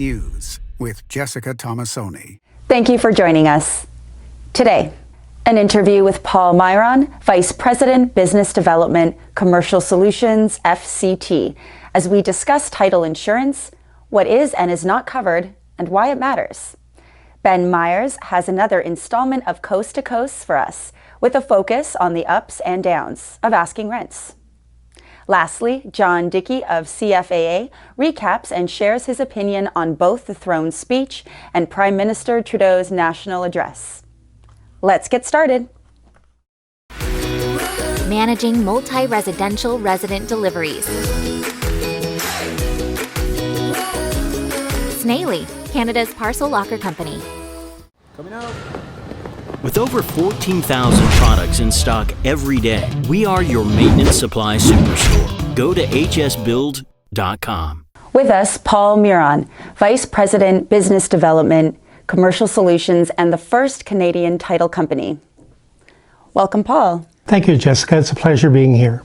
News with Jessica Tomasoni. Thank you for joining us. Today, an interview with Paul Myron, Vice President, Business Development, Commercial Solutions, FCT, as we discuss title insurance, what is and is not covered, and why it matters. Ben Myers has another installment of Coast to Coast for us, with a focus on the ups and downs of asking rents. Lastly, John Dickey of CFAA recaps and shares his opinion on both the throne speech and Prime Minister Trudeau's national address. Let's get started. Managing multi-residential resident deliveries. Snaily, Canada's parcel locker company. Coming out. With over 14,000 products in stock every day, we are your maintenance supply superstore. Go to hsbuild.com. With us, Paul Myron, Vice President, Business Development, Commercial Solutions, and the first Canadian title company. Welcome, Paul. Thank you, Jessica. It's a pleasure being here.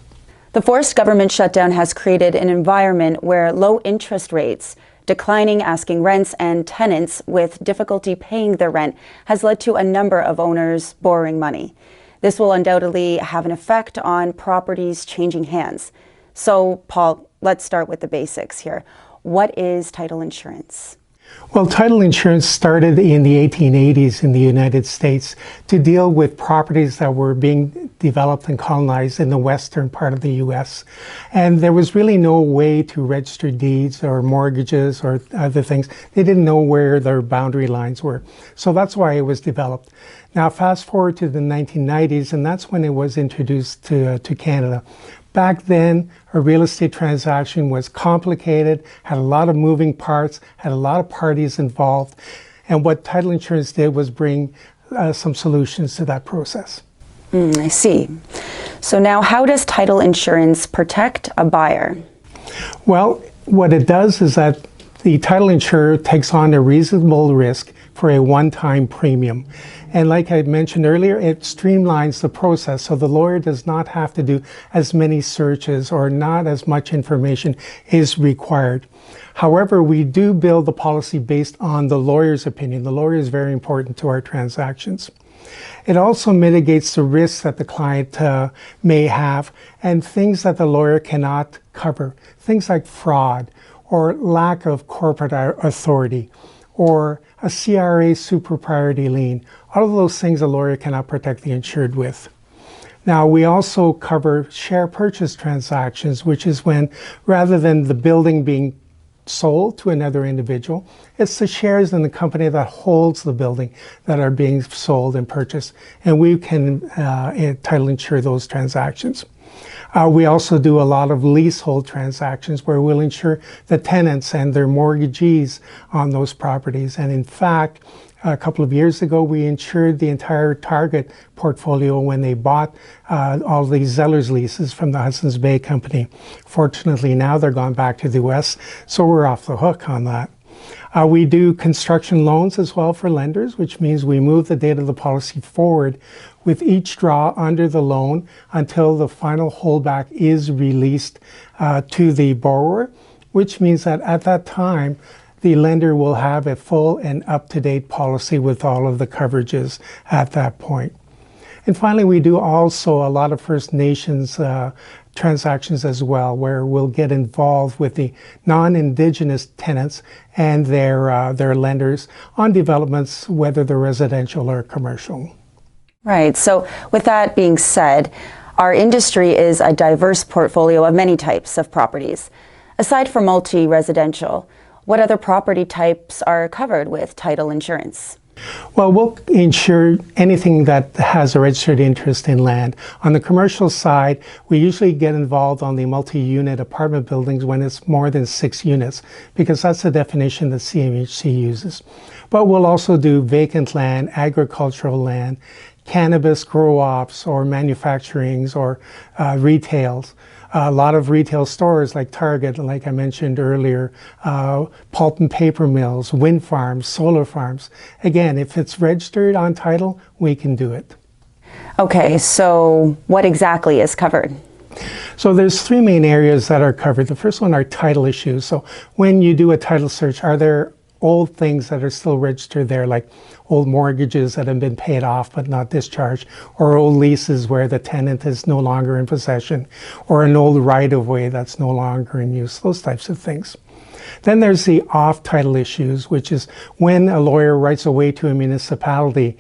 The forced government shutdown has created an environment where low interest rates, declining asking rents, and tenants with difficulty paying their rent has led to a number of owners borrowing money. This will undoubtedly have an effect on properties changing hands. So, Paul, let's start with the basics here. What is title insurance? Well, title insurance started in the 1880s in the United States to deal with properties that were being developed and colonized in the western part of the U.S. And there was really no way to register deeds or mortgages or other things. They didn't know where their boundary lines were. So that's why it was developed. Now, fast forward to the 1990s, and that's when it was introduced to Canada. Back then, a real estate transaction was complicated, had a lot of moving parts, had a lot of parties involved. And what title insurance did was bring some solutions to that process. I see. So now, how does title insurance protect a buyer? Well, what it does is that the title insurer takes on a reasonable risk for a one-time premium. And like I mentioned earlier, it streamlines the process, so the lawyer does not have to do as many searches or not as much information is required. However, we do build the policy based on the lawyer's opinion. The lawyer is very important to our transactions. It also mitigates the risks that the client may have and things that the lawyer cannot cover. Things like fraud or lack of corporate authority or a CRA super priority lien. All of those things a lawyer cannot protect the insured with. Now, we also cover share purchase transactions, which is when, rather than the building being sold to another individual, it's the shares in the company that holds the building that are being sold and purchased, and we can title insure those transactions. We also do a lot of leasehold transactions where we'll insure the tenants and their mortgagees on those properties. And in fact, a couple of years ago, we insured the entire Target portfolio when they bought all the Zellers leases from the Hudson's Bay Company. Fortunately, now they're gone back to the US, so we're off the hook on that. We do construction loans as well for lenders, which means we move the date of the policy forward with each draw under the loan until the final holdback is released to the borrower, which means that at that time, the lender will have a full and up-to-date policy with all of the coverages at that point. And finally, we do also a lot of First Nations transactions as well, where we'll get involved with the non-Indigenous tenants and their lenders on developments, whether they're residential or commercial. Right. So with that being said, our industry is a diverse portfolio of many types of properties. Aside from multi-residential, what other property types are covered with title insurance? Well, we'll insure anything that has a registered interest in land. On the commercial side, we usually get involved on the multi-unit apartment buildings when it's more than 6 units, because that's the definition that CMHC uses. But we'll also do vacant land, agricultural land, cannabis grow-ops or manufacturings or retails. A lot of retail stores like Target, like I mentioned earlier, pulp and paper mills, wind farms, solar farms. Again, if it's registered on title, we can do it. Okay, so what exactly is covered? So there's 3 main areas that are covered. The first one are title issues. So when you do a title search, are there old things that are still registered there, like old mortgages that have been paid off but not discharged, or old leases where the tenant is no longer in possession, or an old right-of-way that's no longer in use, those types of things. Then there's the off-title issues, which is when a lawyer writes away to a municipality,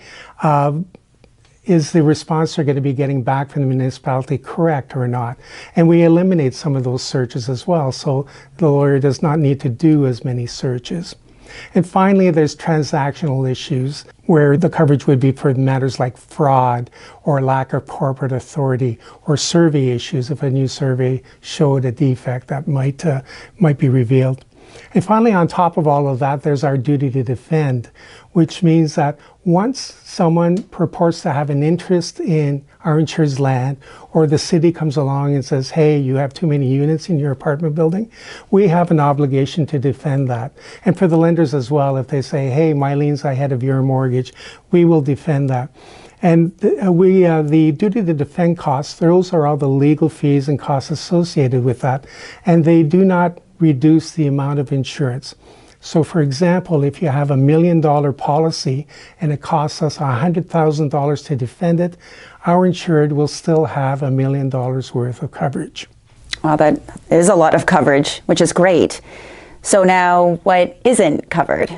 is the response they're going to be getting back from the municipality correct or not? And we eliminate some of those searches as well, so the lawyer does not need to do as many searches. And finally, there's transactional issues where the coverage would be for matters like fraud or lack of corporate authority, or survey issues if a new survey showed a defect that might be revealed. And finally, on top of all of that, there's our duty to defend, which means that once someone purports to have an interest in our insured's land, or the city comes along and says, hey, you have too many units in your apartment building, we have an obligation to defend that. And for the lenders as well, if they say, hey, my lien's ahead of your mortgage, we will defend that. And the duty to defend costs, those are all the legal fees and costs associated with that, and they do not reduce the amount of insurance. So for example, if you have $1 million policy and it costs us $100,000 to defend it, our insured will still have $1 million worth of coverage. Well, that is a lot of coverage, which is great. So now what isn't covered?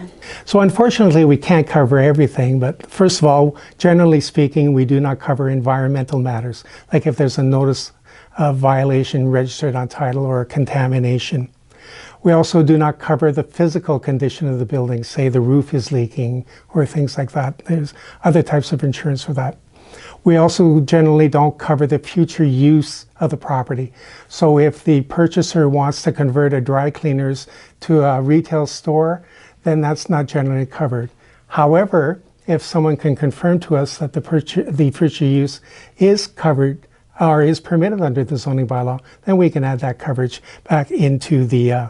So unfortunately, we can't cover everything, but first of all, generally speaking, we do not cover environmental matters, like if there's a notice of violation registered on title or a contamination. We also do not cover the physical condition of the building, say the roof is leaking or things like that. There's other types of insurance for that. We also generally don't cover the future use of the property. So if the purchaser wants to convert a dry cleaners to a retail store, then that's not generally covered. However, if someone can confirm to us that the future use is covered or is permitted under the zoning bylaw, then we can add that coverage back into the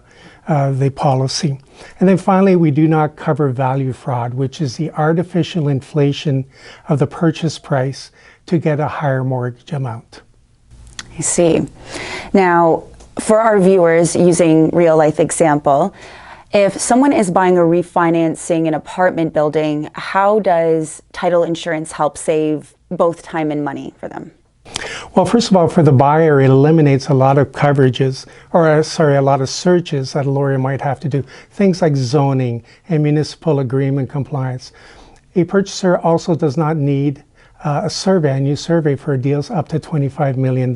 policy. And then finally, we do not cover value fraud, which is the artificial inflation of the purchase price to get a higher mortgage amount. I see. Now, for our viewers, using real life example, if someone is buying or refinancing an apartment building, how does title insurance help save both time and money for them? Well, first of all, for the buyer, it eliminates a lot of coverages, or a lot of searches that a lawyer might have to do. Things like zoning and municipal agreement compliance. A purchaser also does not need a new survey for deals up to $25 million.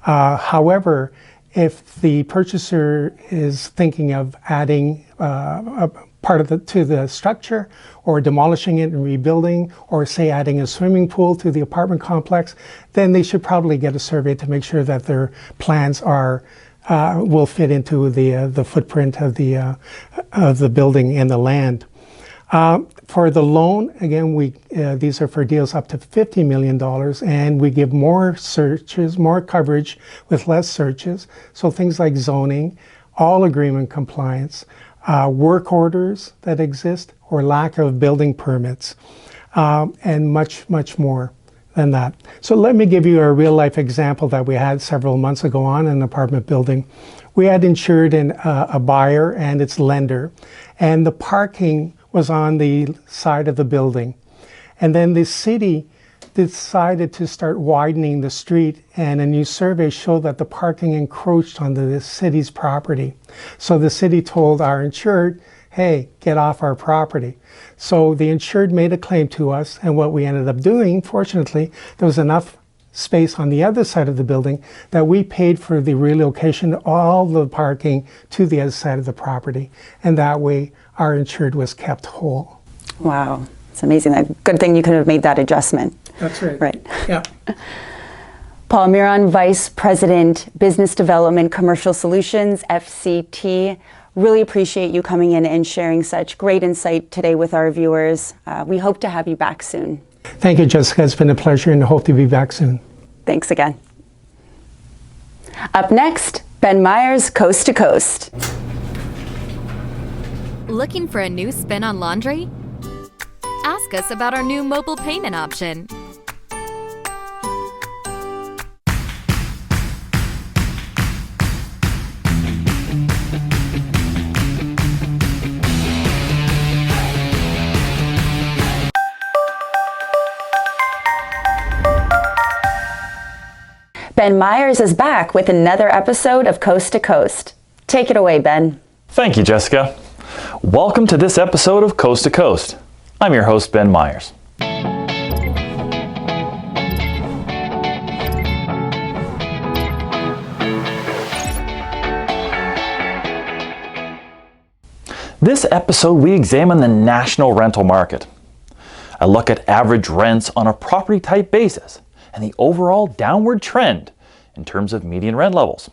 However, if the purchaser is thinking of adding a part to the structure, or demolishing it and rebuilding, or say adding a swimming pool to the apartment complex, then they should probably get a survey to make sure that their plans will fit into the footprint of the building and the land. For the loan, again, these are for deals up to $50 million, and we give more searches, more coverage with less searches. So things like zoning, all agreement compliance, work orders that exist, or lack of building permits, and much, much more than that. So let me give you a real life example that we had several months ago on an apartment building. We had insured a buyer and its lender, and the parking was on the side of the building. And then the city decided to start widening the street, and a new survey showed that the parking encroached onto the city's property. So the city told our insured, hey, get off our property. So the insured made a claim to us, and what we ended up doing, fortunately, there was enough space on the other side of the building that we paid for the relocation of all the parking to the other side of the property. And that way, our insured was kept whole. Wow, it's amazing. Good thing you could have made that adjustment. That's right. Right. Yeah. Paul Miron, Vice President, Business Development, Commercial Solutions, FCT. Really appreciate you coming in and sharing such great insight today with our viewers. We hope to have you back soon. Thank you, Jessica. It's been a pleasure, and I hope to be back soon. Thanks again. Up next, Ben Myers, Coast to Coast. Looking for a new spin on laundry? Ask us about our new mobile payment option. Ben Myers is back with another episode of Coast to Coast. Take it away, Ben. Thank you, Jessica. Welcome to this episode of Coast to Coast. I'm your host, Ben Myers. This episode, we examine the national rental market. I look at average rents on a property type basis and the overall downward trend in terms of median rent levels,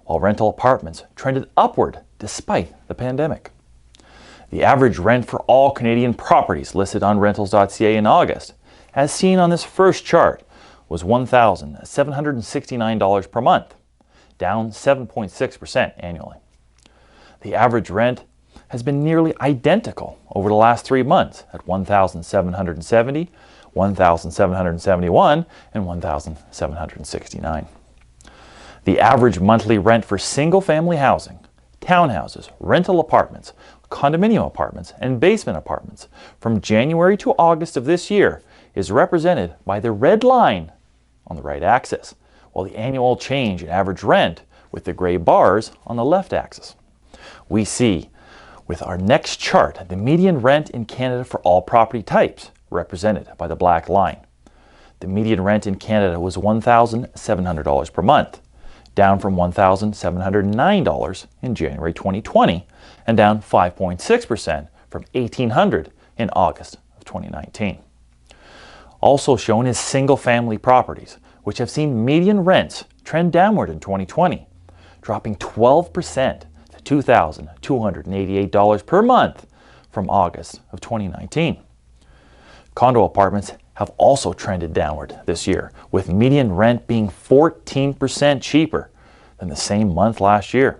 while rental apartments trended upward despite the pandemic. The average rent for all Canadian properties listed on rentals.ca in August, as seen on this first chart, was $1,769 per month, down 7.6% annually. The average rent has been nearly identical over the last 3 months at $1,770, $1,771, and $1,769. The average monthly rent for single-family housing, townhouses, rental apartments, condominium apartments, and basement apartments from January to August of this year is represented by the red line on the right axis, while the annual change in average rent with the gray bars on the left axis. We see with our next chart the median rent in Canada for all property types, represented by the black line. The median rent in Canada was $1,700 per month, down from $1,709 in January 2020, and down 5.6% from $1,800 in August of 2019. Also shown is single-family properties, which have seen median rents trend downward in 2020, dropping 12% to $2,288 per month from August of 2019. Condo apartments have also trended downward this year, with median rent being 14% cheaper than the same month last year.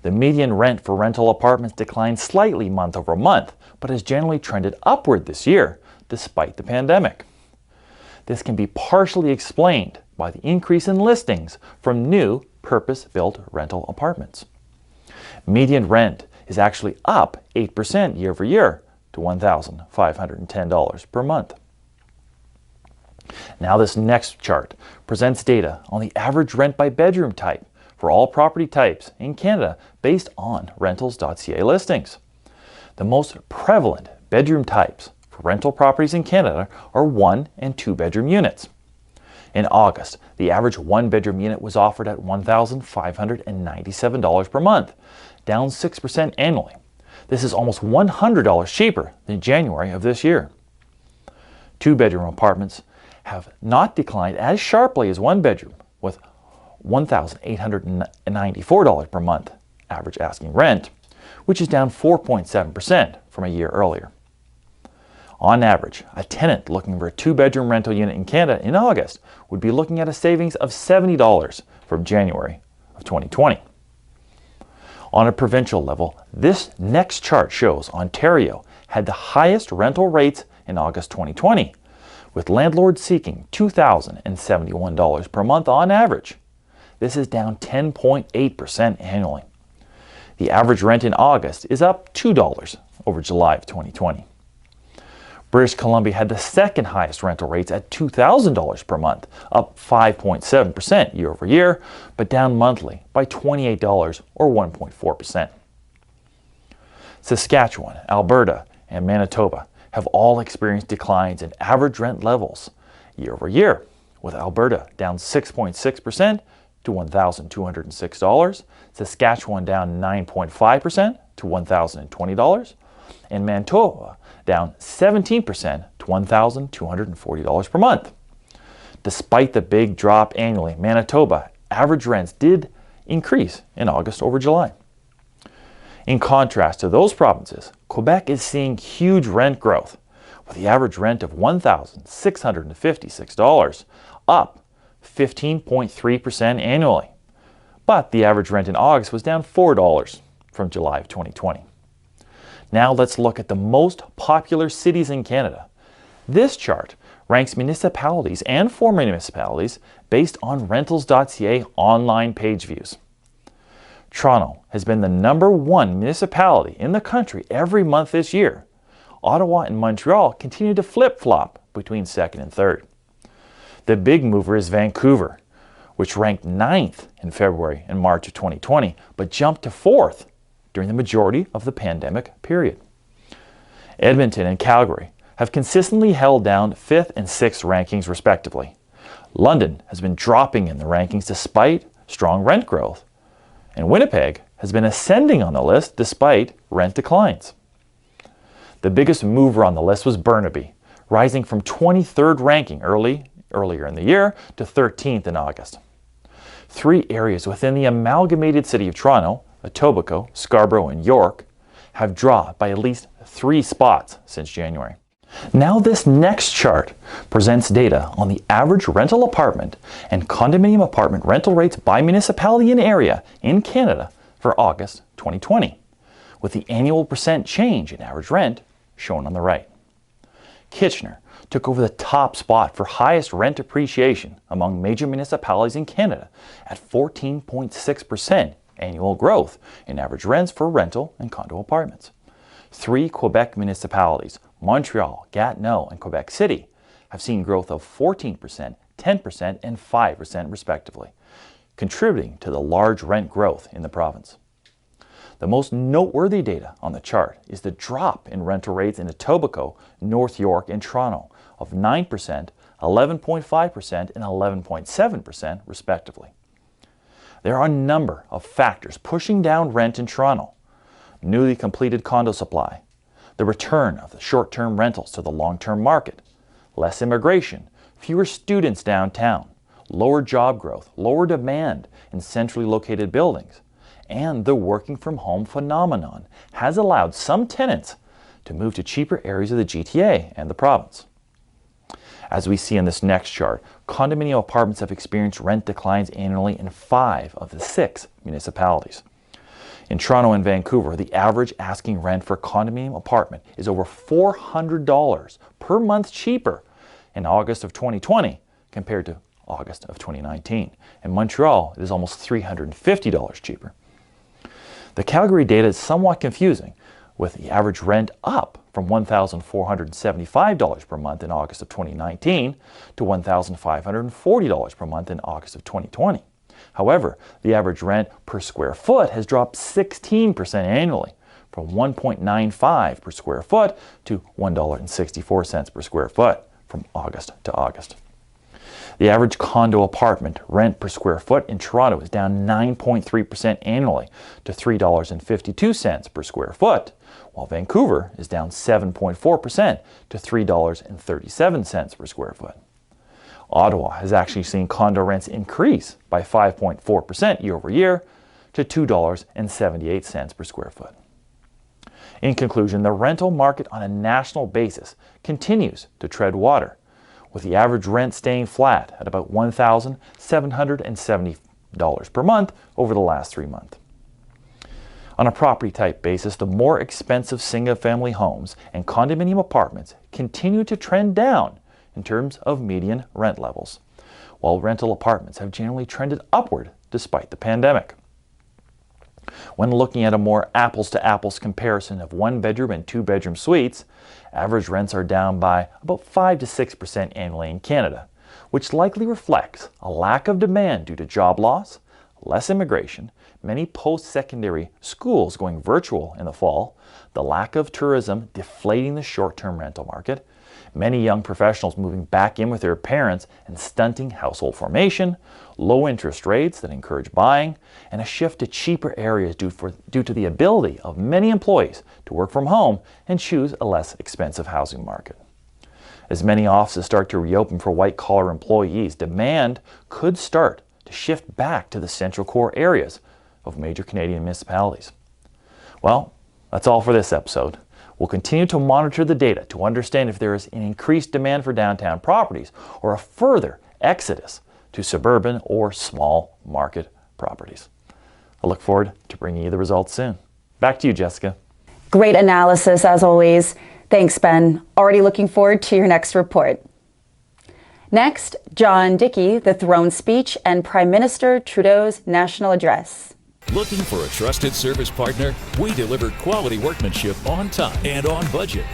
The median rent for rental apartments declined slightly month over month, but has generally trended upward this year, despite the pandemic. This can be partially explained by the increase in listings from new purpose-built rental apartments. Median rent is actually up 8% year over year to $1,510 per month. Now this next chart presents data on the average rent by bedroom type for all property types in Canada based on rentals.ca listings. The most prevalent bedroom types for rental properties in Canada are 1 and 2 bedroom units. In August, the average 1 bedroom unit was offered at $1,597 per month, down 6% annually. This is almost $100 cheaper than January of this year. 2 bedroom apartments have not declined as sharply as 1 bedroom, with $1,894 per month average asking rent, which is down 4.7% from a year earlier. On average, a tenant looking for a 2-bedroom rental unit in Canada in August would be looking at a savings of $70 from January of 2020. On a provincial level, this next chart shows Ontario had the highest rental rates in August 2020, with landlords seeking $2,071 per month on average. This is down 10.8% annually. The average rent in August is up $2 over July of 2020. British Columbia had the second highest rental rates at $2,000 per month, up 5.7% year over year, but down monthly by $28 or 1.4%. Saskatchewan, Alberta, and Manitoba have all experienced declines in average rent levels year over year, with Alberta down 6.6% to $1,206, Saskatchewan down 9.5% to $1,020, and Manitoba down 17% to $1,240 per month. Despite the big drop annually, Manitoba average rents did increase in August over July. In contrast to those provinces, Quebec is seeing huge rent growth, with the average rent of $1,656, up 15.3% annually. But the average rent in August was down $4 from July of 2020. Now let's look at the most popular cities in Canada. This chart ranks municipalities and former municipalities based on rentals.ca online page views. Toronto has been the #1 municipality in the country every month this year. Ottawa and Montreal continue to flip-flop between second and third. The big mover is Vancouver, which ranked 9th in February and March of 2020, but jumped to 4th during the majority of the pandemic period. Edmonton and Calgary have consistently held down 5th and 6th rankings respectively. London has been dropping in the rankings despite strong rent growth, and Winnipeg has been ascending on the list despite rent declines. The biggest mover on the list was Burnaby, rising from 23rd ranking earlier in the year to 13th in August. 3 areas within the amalgamated city of Toronto, Etobicoke, Scarborough, and York, have dropped by at least 3 spots since January. Now this next chart presents data on the average rental apartment and condominium apartment rental rates by municipality and area in Canada for August 2020, with the annual percent change in average rent shown on the right. Kitchener took over the top spot for highest rent appreciation among major municipalities in Canada at 14.6% annual growth in average rents for rental and condo apartments. 3 Quebec municipalities, Montreal, Gatineau, and Quebec City, have seen growth of 14%, 10%, and 5% respectively, contributing to the large rent growth in the province. The most noteworthy data on the chart is the drop in rental rates in Etobicoke, North York, and Toronto of 9%, 11.5%, and 11.7% respectively. There are a number of factors pushing down rent in Toronto: newly completed condo supply, the return of the short-term rentals to the long-term market, less immigration, fewer students downtown, lower job growth, lower demand in centrally located buildings, and the working from home phenomenon has allowed some tenants to move to cheaper areas of the GTA and the province. As we see in this next chart, condominium apartments have experienced rent declines annually in 5 of the 6 municipalities. In Toronto and Vancouver, the average asking rent for a condominium apartment is over $400 per month cheaper in August of 2020 compared to August of 2019. In Montreal, it is almost $350 cheaper. The Calgary data is somewhat confusing, with the average rent up from $1,475 per month in August of 2019 to $1,540 per month in August of 2020. However, the average rent per square foot has dropped 16% annually, from $1.95 per square foot to $1.64 per square foot from August to August. The average condo apartment rent per square foot in Toronto is down 9.3% annually to $3.52 per square foot, while Vancouver is down 7.4% to $3.37 per square foot. Ottawa has actually seen condo rents increase by 5.4% year over year to $2.78 per square foot. In conclusion, the rental market on a national basis continues to tread water, with the average rent staying flat at about $1,770 per month over the last 3 months. On a property type basis, the more expensive single-family homes and condominium apartments continue to trend down in terms of median rent levels, while rental apartments have generally trended upward despite the pandemic. When looking at a more apples-to-apples comparison of 1-bedroom and 2-bedroom suites, average rents are down by about 5 to 6% annually in Canada, which likely reflects a lack of demand due to job loss, less immigration, many post-secondary schools going virtual in the fall, the lack of tourism deflating the short-term rental market, many young professionals moving back in with their parents and stunting household formation, low interest rates that encourage buying, and a shift to cheaper areas due to the ability of many employees to work from home and choose a less expensive housing market. As many offices start to reopen for white-collar employees, demand could start to shift back to the central core areas of major Canadian municipalities. Well, that's all for this episode. We'll continue to monitor the data to understand if there is an increased demand for downtown properties or a further exodus to suburban or small market properties. I look forward to bringing you the results soon. Back to you, Jessica. Great analysis as always. Thanks, Ben. Already looking forward to your next report. Next, John Dickey, the throne speech and Prime Minister Trudeau's national address. Looking for a trusted service partner? We deliver quality workmanship on time and on budget.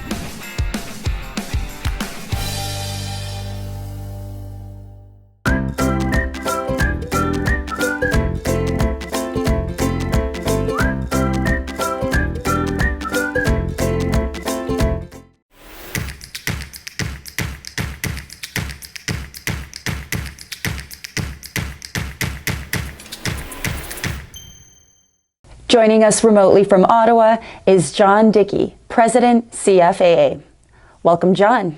Joining us remotely from Ottawa is John Dickey, President, CFAA. Welcome, John.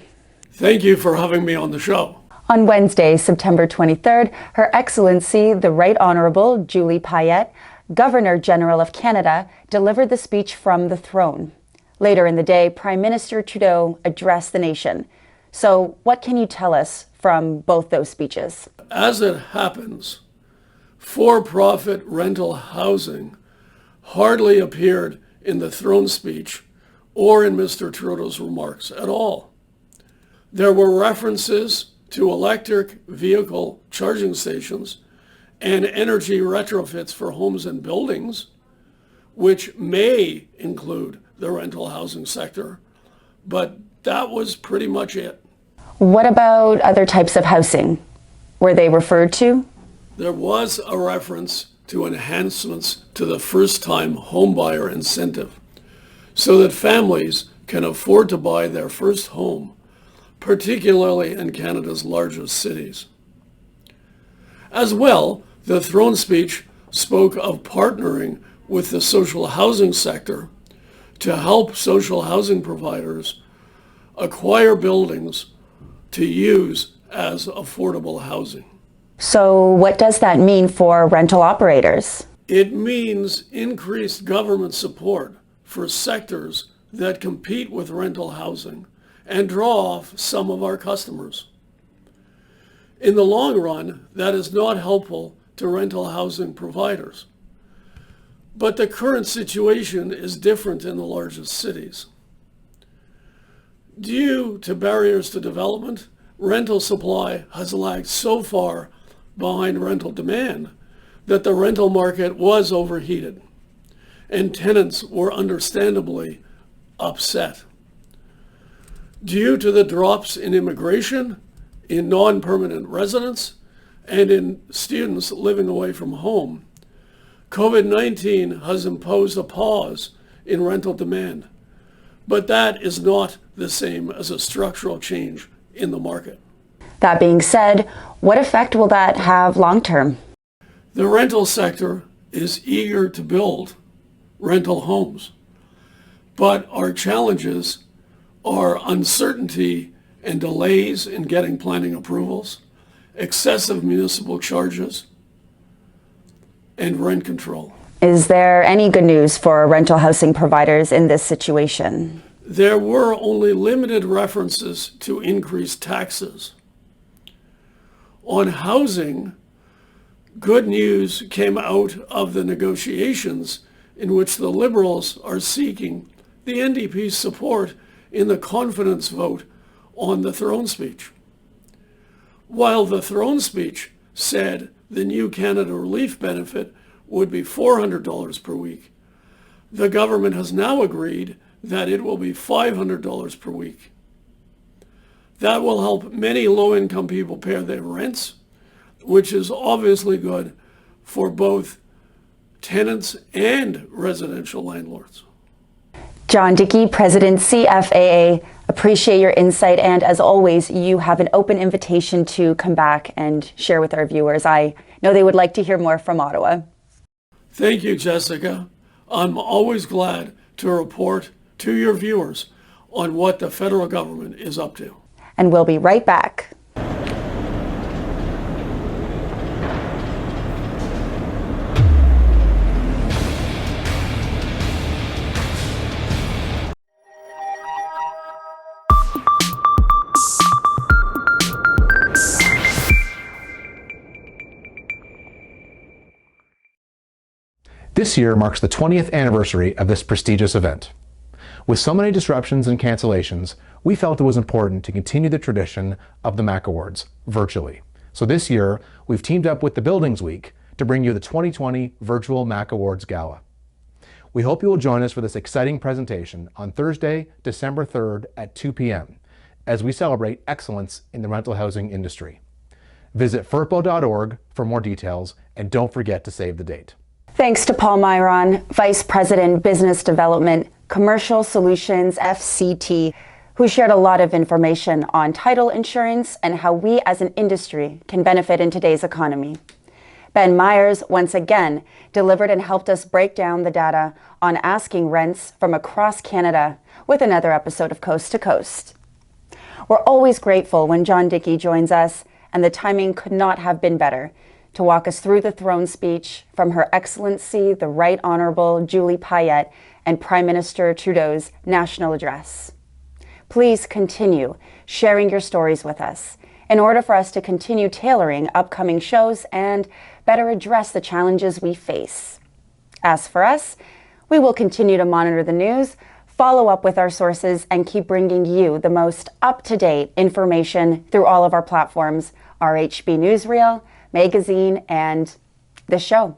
Thank you for having me on the show. On Wednesday, September 23rd, Her Excellency, the Right Honourable Julie Payette, Governor-General of Canada, delivered the speech from the throne. Later in the day, Prime Minister Trudeau addressed the nation. So what can you tell us from both those speeches? As it happens, for-profit rental housing hardly appeared in the throne speech or in Mr. Trudeau's remarks at all. There were references to electric vehicle charging stations and energy retrofits for homes and buildings, which may include the rental housing sector, but that was pretty much it. What about other types of housing? Were they referred to? There was a reference to enhancements to the first-time homebuyer incentive so that families can afford to buy their first home, particularly in Canada's largest cities. As well, the throne speech spoke of partnering with the social housing sector to help social housing providers acquire buildings to use as affordable housing. So what does that mean for rental operators? It means increased government support for sectors that compete with rental housing and draw off some of our customers. In the long run, that is not helpful to rental housing providers. But the current situation is different in the largest cities. Due to barriers to development, rental supply has lagged so far behind rental demand that the rental market was overheated, and tenants were understandably upset. Due to the drops in immigration, in non-permanent residents, and in students living away from home, COVID-19 has imposed a pause in rental demand, but that is not the same as a structural change in the market. That being said, what effect will that have long-term? The rental sector is eager to build rental homes, but our challenges are uncertainty and delays in getting planning approvals, excessive municipal charges, and rent control. Is there any good news for rental housing providers in this situation? There were only limited references to increased taxes. On housing, good news came out of the negotiations in which the Liberals are seeking the NDP's support in the confidence vote on the throne speech. While the throne speech said the new Canada Relief benefit would be $400 per week, the government has now agreed that it will be $500 per week. That will help many low-income people pay their rents, which is obviously good for both tenants and residential landlords. John Dickey, President, CFAA, appreciate your insight, and as always, you have an open invitation to come back and share with our viewers. I know they would like to hear more from Ottawa. Thank you, Jessica. I'm always glad to report to your viewers on what the federal government is up to. And we'll be right back. This year marks the 20th anniversary of this prestigious event. With so many disruptions and cancellations, we felt it was important to continue the tradition of the MAC Awards virtually. So this year, we've teamed up with the Buildings Week to bring you the 2020 Virtual MAC Awards Gala. We hope you will join us for this exciting presentation on Thursday, December 3rd at 2 p.m. as we celebrate excellence in the rental housing industry. Visit FRPO.org for more details, and don't forget to save the date. Thanks to Paul Myron, Vice President, Business Development, Commercial Solutions, FCT, who shared a lot of information on title insurance and how we as an industry can benefit in today's economy. Ben Myers once again delivered and helped us break down the data on asking rents from across Canada with another episode of Coast to Coast. We're always grateful when John Dickey joins us, and the timing could not have been better to walk us through the throne speech from Her Excellency, the Right Honourable Julie Payette, and Prime Minister Trudeau's national address. Please continue sharing your stories with us in order for us to continue tailoring upcoming shows and better address the challenges we face. As for us, we will continue to monitor the news, follow up with our sources, and keep bringing you the most up-to-date information through all of our platforms, RHB Newsreel, magazine, and the show.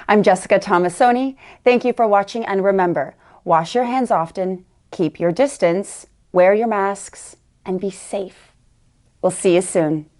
I'm Jessica Tomasoni. Thank you for watching, and remember, wash your hands often, keep your distance, wear your masks, and be safe. We'll see you soon.